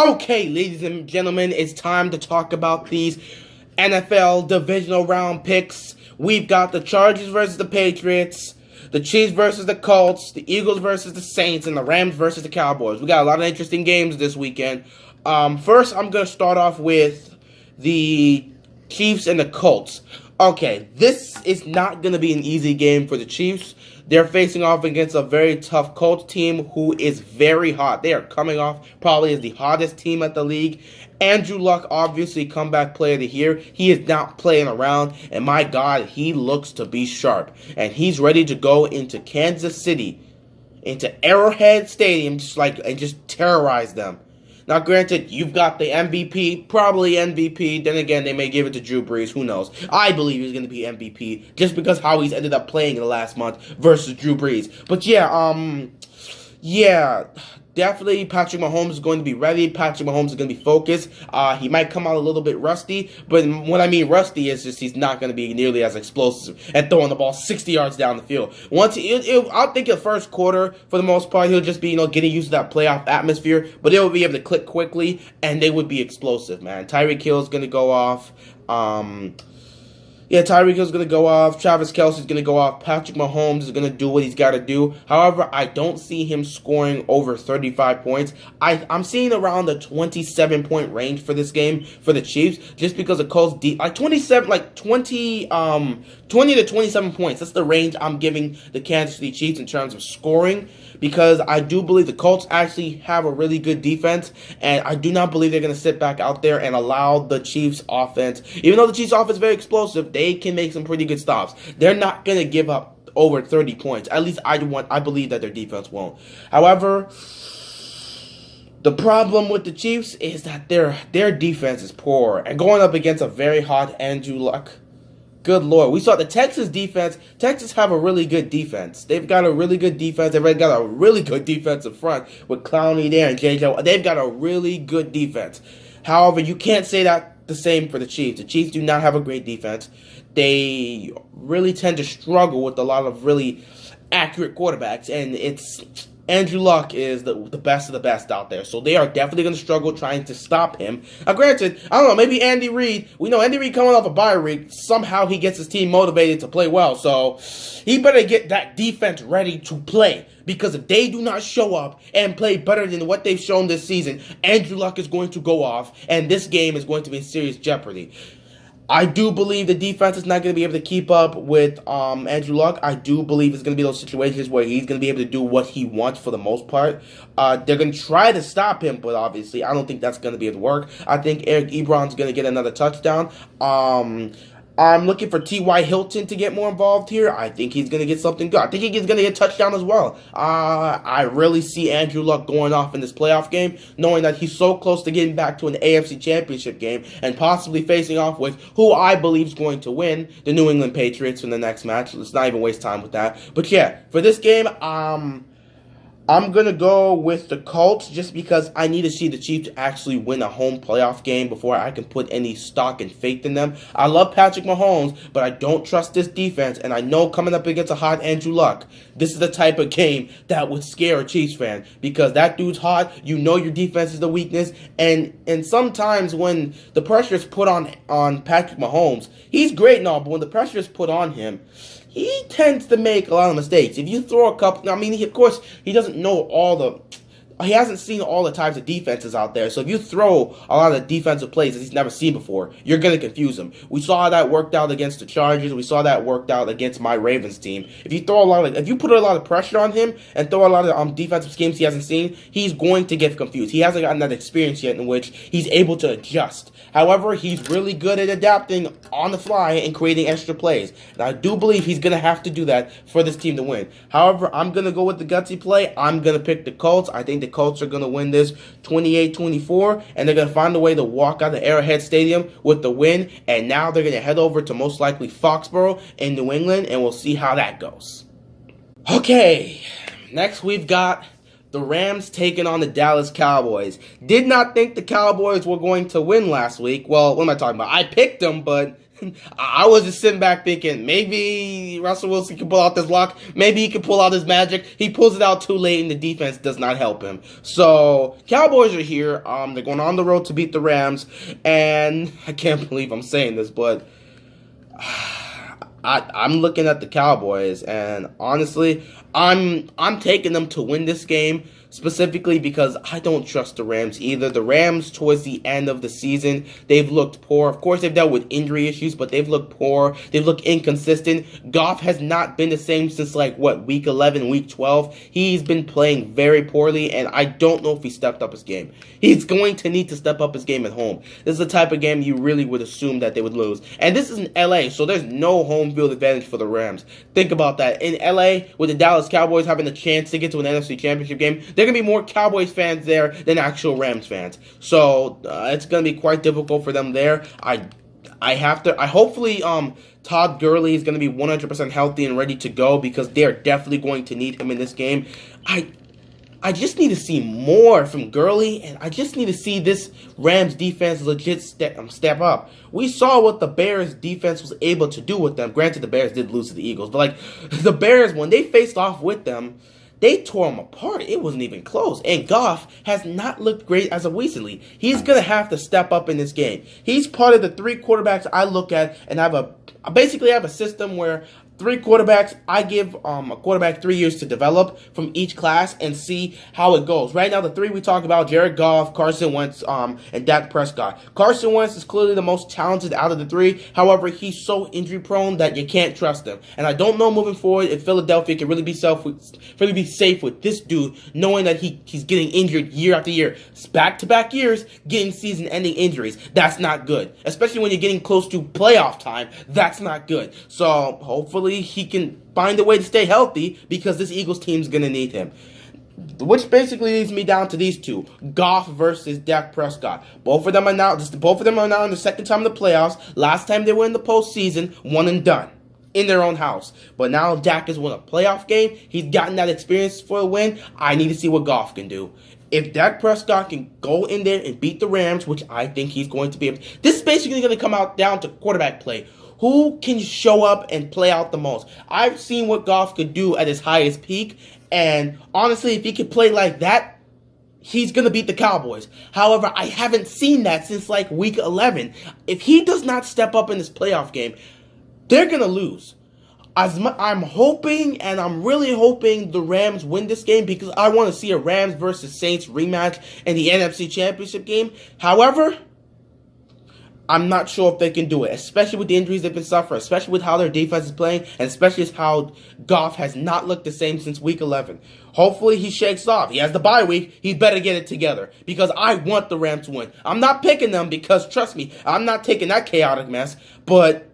Okay, ladies and gentlemen, it's time to talk about these NFL divisional round picks. We've got the Chargers versus the Patriots, the Chiefs versus the Colts, the Eagles versus the Saints, and the Rams versus the Cowboys. We got a lot of interesting games this weekend. First, I'm going to start off with the Chiefs and the Colts. Okay, this is not going to be an easy game for the Chiefs. They're facing off against a very tough Colts team who is very hot. They are coming off probably as the hottest team at the league. Andrew Luck, obviously comeback player of the year. He is not playing around, and my God, he looks to be sharp. And he's ready to go into Kansas City, into Arrowhead Stadium, just terrorize them. Now, granted, you've got the MVP, probably MVP. Then again, they may give it to Drew Brees. Who knows? I believe he's going to be MVP just because how he's ended up playing in the last month versus Drew Brees. But yeah, definitely Patrick Mahomes is going to be ready. Patrick Mahomes is going to be focused. He might come out a little bit rusty, but what I mean rusty is just he's not going to be nearly as explosive and throwing the ball 60 yards down the field. I think the first quarter, for the most part, he'll just be getting used to that playoff atmosphere, but they'll be able to click quickly, and they would be explosive, man. Tyreek Hill is going to go off. Tyreek Hill's going to go off. Travis Kelce's going to go off. Patrick Mahomes is going to do what he's got to do. However, I don't see him scoring over 35 points. I'm seeing around the 27-point range for this game for the Chiefs, just because the Colts 20 to 27 points. That's the range I'm giving the Kansas City Chiefs in terms of scoring, because I do believe the Colts actually have a really good defense, and I do not believe they're going to sit back out there and allow the Chiefs offense. Even though the Chiefs offense is very explosive, they can make some pretty good stops. They're not going to give up over 30 points. At least I believe that their defense won't. However, the problem with the Chiefs is that their defense is poor, and going up against a very hot Andrew Luck. Good Lord. We saw the Texas defense. Texas have a really good defense. They've got a really good defense. They've got a really good defensive front with Clowney there and JJ. They've got a really good defense. However, you can't say that the same for the Chiefs. The Chiefs do not have a great defense. They really tend to struggle with a lot of really accurate quarterbacks, and Andrew Luck is the best of the best out there. So they are definitely going to struggle trying to stop him. Now, granted, I don't know, maybe Andy Reid. We know Andy Reid coming off a bye week. Somehow he gets his team motivated to play well. So he better get that defense ready to play. Because if they do not show up and play better than what they've shown this season, Andrew Luck is going to go off, and this game is going to be in serious jeopardy. I do believe the defense is not going to be able to keep up with Andrew Luck. I do believe it's going to be those situations where he's going to be able to do what he wants for the most part. They're going to try to stop him, but obviously I don't think that's going to be able to work. I think Eric Ebron's going to get another touchdown. I'm looking for T.Y. Hilton to get more involved here. I think he's going to get something good. I think he's going to get a touchdown as well. I really see Andrew Luck going off in this playoff game, knowing that he's so close to getting back to an AFC Championship game and possibly facing off with who I believe is going to win, the New England Patriots, in the next match. Let's not even waste time with that. But yeah, for this game, I'm going to go with the Colts just because I need to see the Chiefs actually win a home playoff game before I can put any stock and faith in them. I love Patrick Mahomes, but I don't trust this defense, and I know coming up against a hot Andrew Luck, this is the type of game that would scare a Chiefs fan, because that dude's hot, you know your defense is the weakness, and sometimes when the pressure is put on Patrick Mahomes, he's great and all, but when the pressure is put on him, he tends to make a lot of mistakes. If you throw a couple, of course, he doesn't know he hasn't seen all the types of defenses out there. So if you throw a lot of defensive plays that he's never seen before, you're going to confuse him. We saw that worked out against the Chargers. We saw that worked out against my Ravens team. If you put a lot of pressure on him and throw a lot of defensive schemes he hasn't seen, he's going to get confused. He hasn't gotten that experience yet in which he's able to adjust. However, he's really good at adapting on the fly and creating extra plays. And I do believe he's going to have to do that for this team to win. However, I'm going to go with the gutsy play. I'm going to pick the Colts. I think the Colts are going to win this 28-24, and they're going to find a way to walk out of Arrowhead Stadium with the win, and now they're going to head over to most likely Foxborough in New England, and we'll see how that goes. Okay, next we've got The Rams taking on the Dallas Cowboys. Did not think the Cowboys were going to win last week. Well, what am I talking about? I picked them, but I was just sitting back thinking, maybe Russell Wilson can pull out this luck. Maybe he can pull out his magic. He pulls it out too late, and the defense does not help him. So, Cowboys are here. They're going on the road to beat the Rams. And I can't believe I'm saying this, but I'm looking at the Cowboys, and honestly, I'm taking them to win this game, specifically because I don't trust the Rams either. The Rams, towards the end of the season, they've looked poor. Of course, they've dealt with injury issues, but they've looked poor. They've looked inconsistent. Goff has not been the same since, week 11, week 12. He's been playing very poorly, and I don't know if he stepped up his game. He's going to need to step up his game at home. This is the type of game you really would assume that they would lose. And this is in LA, so there's no home field advantage for the Rams. Think about that. In LA, with the Dallas Cowboys having a chance to get to an NFC Championship game, there are going to be more Cowboys fans there than actual Rams fans. So it's going to be quite difficult for them there. Hopefully Todd Gurley is going to be 100% healthy and ready to go, because they're definitely going to need him in this game. I just need to see more from Gurley, and I just need to see this Rams defense legit step up. We saw what the Bears defense was able to do with them. Granted, the Bears did lose to the Eagles, but the Bears, when they faced off with them, they tore them apart. It wasn't even close. And Goff has not looked great as of recently. He's going to have to step up in this game. He's part of the 3 quarterbacks I look at, and I basically have a system where 3 quarterbacks, I give a quarterback 3 years to develop from each class and see how it goes. Right now, the 3 we talk about, Jared Goff, Carson Wentz, and Dak Prescott. Carson Wentz is clearly the most talented out of the 3. However, he's so injury-prone that you can't trust him. And I don't know moving forward if Philadelphia can really be safe with this dude, knowing that he's getting injured year after year. It's back-to-back years getting season-ending injuries. That's not good. Especially when you're getting close to playoff time. That's not good. So, hopefully, he can find a way to stay healthy, because this Eagles team is going to need him. Which basically leads me down to these 2, Goff versus Dak Prescott. Both of them are now in the second time in the playoffs. Last time they were in the postseason, one and done in their own house. But now Dak has won a playoff game. He's gotten that experience for a win. I need to see what Goff can do. If Dak Prescott can go in there and beat the Rams, which I think he's going to be able to, this is basically going to come out down to quarterback play. Who can show up and play out the most? I've seen what Goff could do at his highest peak, and honestly, if he could play like that, he's going to beat the Cowboys. However, I haven't seen that since week 11. If he does not step up in this playoff game, they're going to lose. I'm hoping, and I'm really hoping, the Rams win this game, because I want to see a Rams versus Saints rematch in the NFC Championship game. However, I'm not sure if they can do it, especially with the injuries they've been suffering, especially with how their defense is playing, and especially how Goff has not looked the same since week 11. Hopefully he shakes off. He has the bye week. He better get it together, because I want the Rams to win. I'm not picking them because, trust me, I'm not taking that chaotic mess, but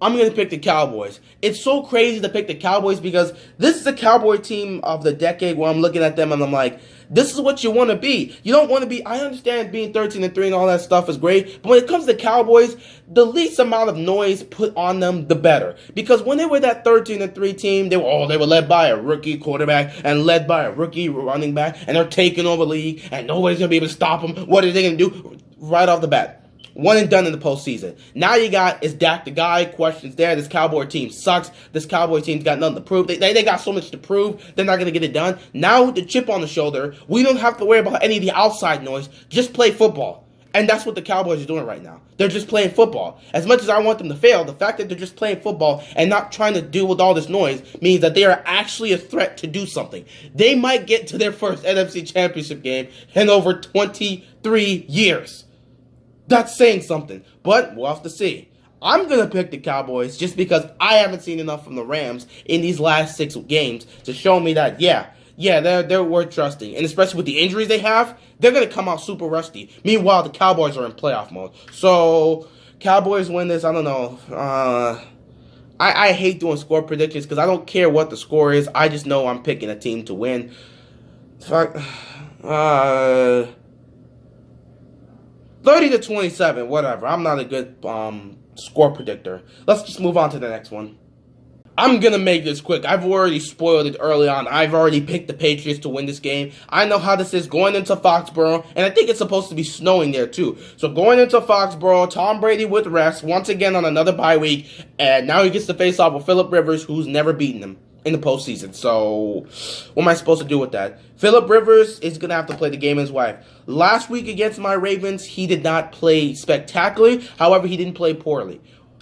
I'm going to pick the Cowboys. It's so crazy to pick the Cowboys, because this is the Cowboy team of the decade where I'm looking at them and I'm like, this is what you want to be. You don't want to be, I understand being 13-3 and all that stuff is great, but when it comes to Cowboys, the least amount of noise put on them, the better. Because when they were that 13-3 team, they were led by a rookie quarterback and led by a rookie running back, and they're taking over the league, and nobody's going to be able to stop them. What are they going to do? Right off the bat. One and done in the postseason. Now you got, is Dak the guy? Questions there. This Cowboy team sucks. This Cowboy team's got nothing to prove. They got so much to prove. They're not going to get it done. Now with the chip on the shoulder, we don't have to worry about any of the outside noise. Just play football. And that's what the Cowboys are doing right now. They're just playing football. As much as I want them to fail, the fact that they're just playing football and not trying to deal with all this noise means that they are actually a threat to do something. They might get to their first NFC Championship game in over 23 years. That's saying something, but we'll have to see. I'm going to pick the Cowboys just because I haven't seen enough from the Rams in these last 6 games to show me that, yeah, they're worth trusting. And especially with the injuries they have, they're going to come out super rusty. Meanwhile, the Cowboys are in playoff mode. So, Cowboys win this, I don't know. I hate doing score predictions because I don't care what the score is. I just know I'm picking a team to win. 30-27, whatever. I'm not a good score predictor. Let's just move on to the next one. I'm going to make this quick. I've already spoiled it early on. I've already picked the Patriots to win this game. I know how this is going into Foxborough, and I think it's supposed to be snowing there too. So going into Foxborough, Tom Brady with rest, once again on another bye week, and now he gets to face off with Phillip Rivers, who's never beaten him in the postseason. So what am I supposed to do with that? Phillip Rivers is going to have to play the game his wife. Last week against my Ravens, he did not play spectacularly. However, he didn't play poorly.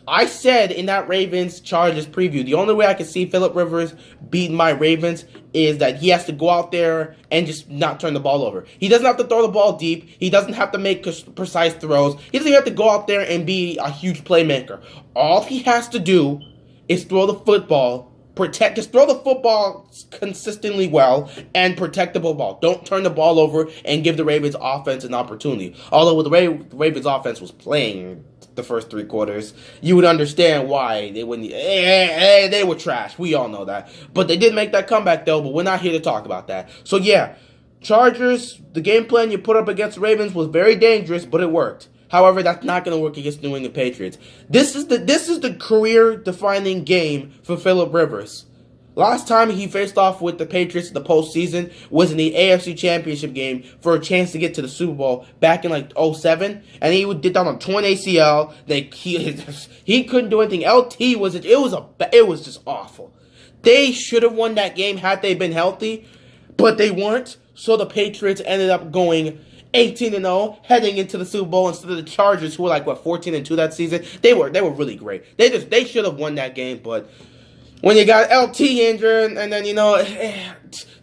I said in that Ravens-Chargers preview, the only way I could see Phillip Rivers beating my Ravens is that he has to go out there and just not turn the ball over. He doesn't have to throw the ball deep. He doesn't have to make precise throws. He doesn't have to go out there and be a huge playmaker. All he has to do is throw the football, just throw the football consistently well and protect the ball. Don't turn the ball over and give the Ravens offense an opportunity. Although the Ravens offense was playing the first 3 quarters, you would understand why they wouldn't. They were trash. We all know that. But they did make that comeback, though, but we're not here to talk about that. So, yeah, Chargers, the game plan you put up against the Ravens was very dangerous, but it worked. However, that's not going to work against New England Patriots. This is the career-defining game for Phillip Rivers. Last time he faced off with the Patriots in the postseason was in the AFC Championship game for a chance to get to the Super Bowl back in like 2007, and he did that on torn ACL. He couldn't do anything. LT was just awful. They should have won that game had they been healthy, but they weren't. So the Patriots ended up going 18-0, heading into the Super Bowl instead of the Chargers, who were like 14-2 that season. They were really great. They should have won that game, but when you got LT injured and then,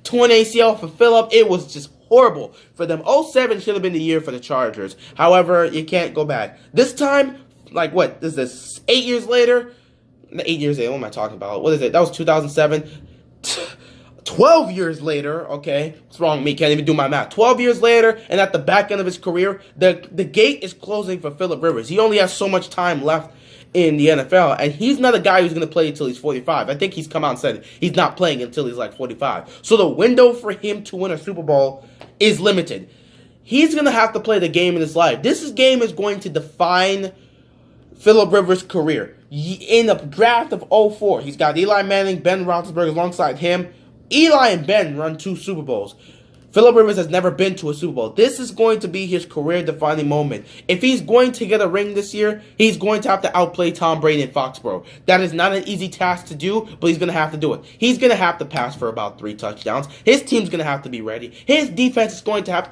torn ACL for Phillip, it was just horrible for them. 2007 should have been the year for the Chargers. However, you can't go back. This time, what is this, 8 years later? 8 years later, what am I talking about? What is it? That was 2007. 12 years later, okay, what's wrong with me? Can't even do my math. 12 years later, and at the back end of his career, the gate is closing for Phillip Rivers. He only has so much time left in the NFL, and he's not a guy who's going to play until he's 45. I think he's come out and said he's not playing until he's 45. So the window for him to win a Super Bowl is limited. He's going to have to play the game in his life. This game is going to define Phillip Rivers' career. In the draft of 2004, he's got Eli Manning, Ben Roethlisberger alongside him. Eli and Ben run 2 Super Bowls. Phillip Rivers has never been to a Super Bowl. This is going to be his career-defining moment. If he's going to get a ring this year, he's going to have to outplay Tom Brady in Foxborough. That is not an easy task to do, but he's going to have to do it. He's going to have to pass for about 3 touchdowns. His team's going to have to be ready. His defense is going to have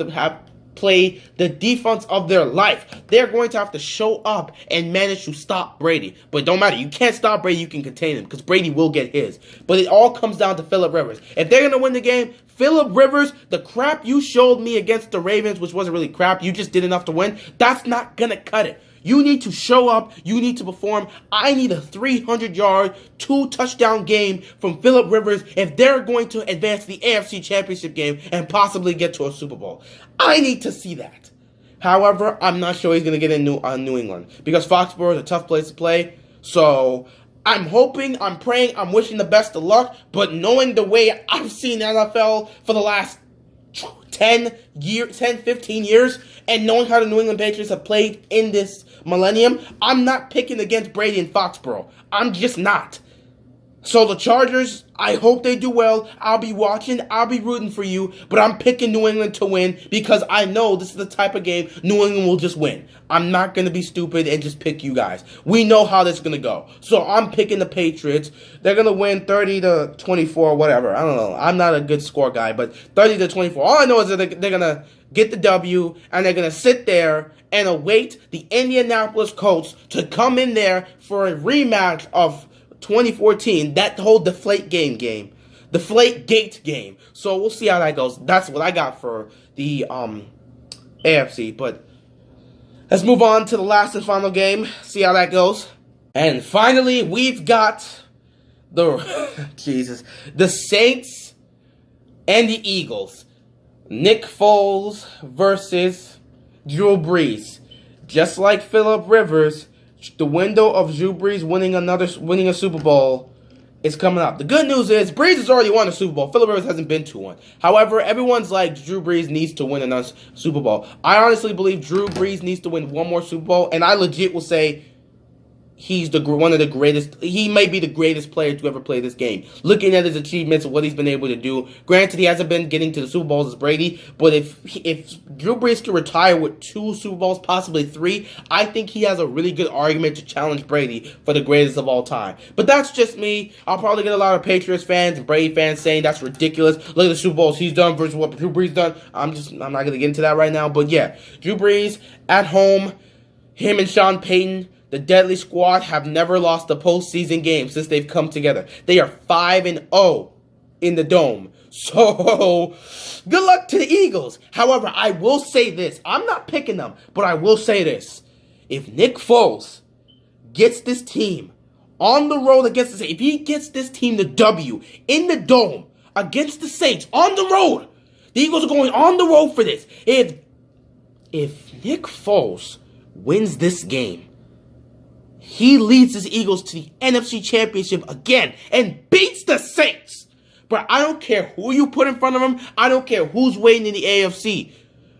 play the defense of their life. They're going to have to show up and manage to stop Brady. But it don't matter. You can't stop Brady. You can contain him because Brady will get his. But it all comes down to Phillip Rivers. If they're going to win the game, Phillip Rivers, the crap you showed me against the Ravens, which wasn't really crap, you just did enough to win, that's not going to cut it. You need to show up. You need to perform. I need a 300-yard, 2-touchdown game from Phillip Rivers if they're going to advance the AFC Championship game and possibly get to a Super Bowl. I need to see that. However, I'm not sure he's going to get in New England because Foxborough is a tough place to play. So I'm hoping, I'm praying, I'm wishing the best of luck. But knowing the way I've seen NFL for the last 10, 15 years, and knowing how the New England Patriots have played in this millennium, I'm not picking against Brady in Foxborough. I'm just not. So the Chargers, I hope they do well. I'll be watching. I'll be rooting for you. But I'm picking New England to win because I know this is the type of game New England will just win. I'm not going to be stupid and just pick you guys. We know how this is going to go. So I'm picking the Patriots. They're going to win 30-24, whatever. I don't know. I'm not a good score guy, but 30-24. All I know is that they're going to get the W, and they're going to sit there and await the Indianapolis Colts to come in there for a rematch of 2014, that whole Deflategate game. So we'll see how that goes. That's what I got for the AFC. But let's move on to the last and final game. See how that goes. And finally, we've got the Saints and the Eagles. Nick Foles versus Drew Brees. Just like Phillip Rivers, the window of Drew Brees winning a Super Bowl is coming up. The good news is Brees has already won a Super Bowl. Phillip Rivers hasn't been to one. However, everyone's like Drew Brees needs to win another Super Bowl. I honestly believe Drew Brees needs to win one more Super Bowl, and I legit will say he's one of the greatest. He may be the greatest player to ever play this game. Looking at his achievements and what he's been able to do. Granted, he hasn't been getting to the Super Bowls as Brady, but if Drew Brees can retire with 2 Super Bowls, possibly 3, I think he has a really good argument to challenge Brady for the greatest of all time. But that's just me. I'll probably get a lot of Patriots fans and Brady fans saying that's ridiculous. Look at the Super Bowls he's done versus what Drew Brees done. I'm not going to get into that right now. But yeah, Drew Brees at home, him and Sean Payton, the Deadly Squad, have never lost a postseason game since they've come together. They are 5-0 in the Dome. So, good luck to the Eagles. However, I will say this. I'm not picking them, but I will say this. If Nick Foles gets this team on the road against the Saints, if he gets this team the W in the Dome against the Saints on the road, the Eagles are going on the road for this. If Nick Foles wins this game, he leads his Eagles to the NFC Championship again and beats the Saints. But I don't care who you put in front of him. I don't care who's waiting in the AFC.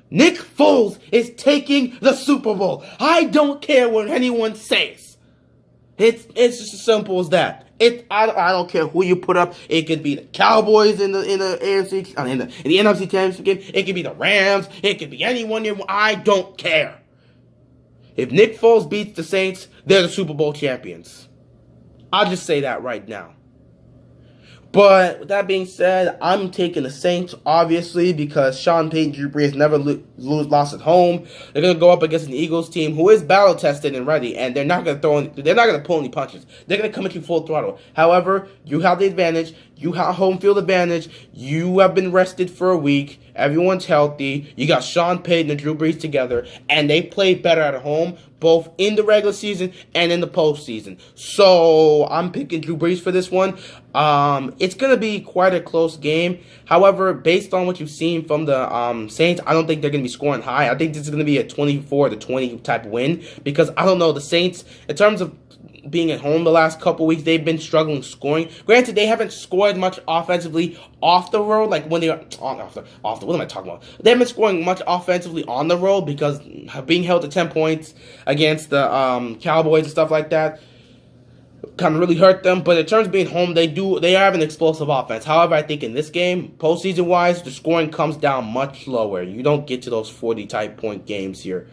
Nick Foles is taking the Super Bowl. I don't care what anyone says. It's just as simple as that. I don't care who you put up. It could be the Cowboys in the AFC, in the NFC Championship game. It could be the Rams. It could be anyone. I don't care. If Nick Foles beats the Saints, they're the Super Bowl champions. I'll just say that right now. But with that being said, I'm taking the Saints, obviously, because Sean Payton, Drew Brees never lost at home. They're gonna go up against an Eagles team who is battle tested and ready, and they're not gonna pull any punches. They're gonna come at you full throttle. However, you have the advantage. You have home field advantage. You have been rested for a week. Everyone's healthy. You got Sean Payton and Drew Brees together, and they play better at home, both in the regular season and in the postseason. So I'm picking Drew Brees for this one. It's going to be quite a close game. However, based on what you've seen from the Saints, I don't think they're going to be scoring high. I think this is going to be a 24-20 type win, because I don't know, the Saints, in terms of being at home the last couple weeks, they've been struggling scoring. Granted, they haven't scored much offensively off the road, like when they are off the what am I talking about? They haven't been scoring much offensively on the road because being held to 10 points against the Cowboys and stuff like that kind of really hurt them. But in terms of being home, they have an explosive offense. However, I think in this game, postseason wise, the scoring comes down much lower. You don't get to those 40 type point games here.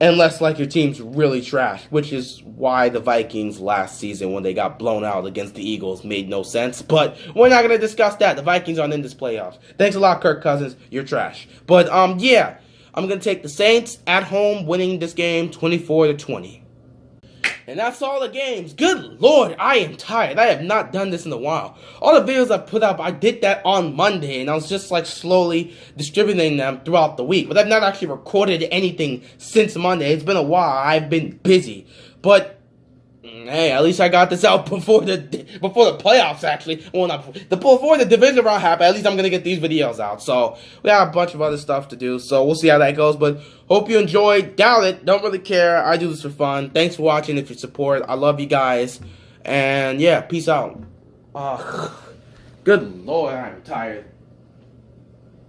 Unless, like, your team's really trash, which is why the Vikings last season, when they got blown out against the Eagles, made no sense. But we're not going to discuss that. The Vikings aren't in this playoffs. Thanks a lot, Kirk Cousins. You're trash. But, yeah, I'm going to take the Saints at home, winning this game 24-20. And that's all the games. Good Lord, I am tired. I have not done this in a while. All the videos I put up, I did that on Monday, and I was just like slowly distributing them throughout the week. But I've not actually recorded anything since Monday. It's been a while. I've been busy. But hey, at least I got this out before the playoffs, actually. Well, before the division round happened. At least I'm gonna get these videos out. So we got a bunch of other stuff to do. So we'll see how that goes. But hope you enjoyed. Doubt it. Don't really care. I do this for fun. Thanks for watching. If you support, I love you guys. And yeah, peace out. Good Lord, I'm tired.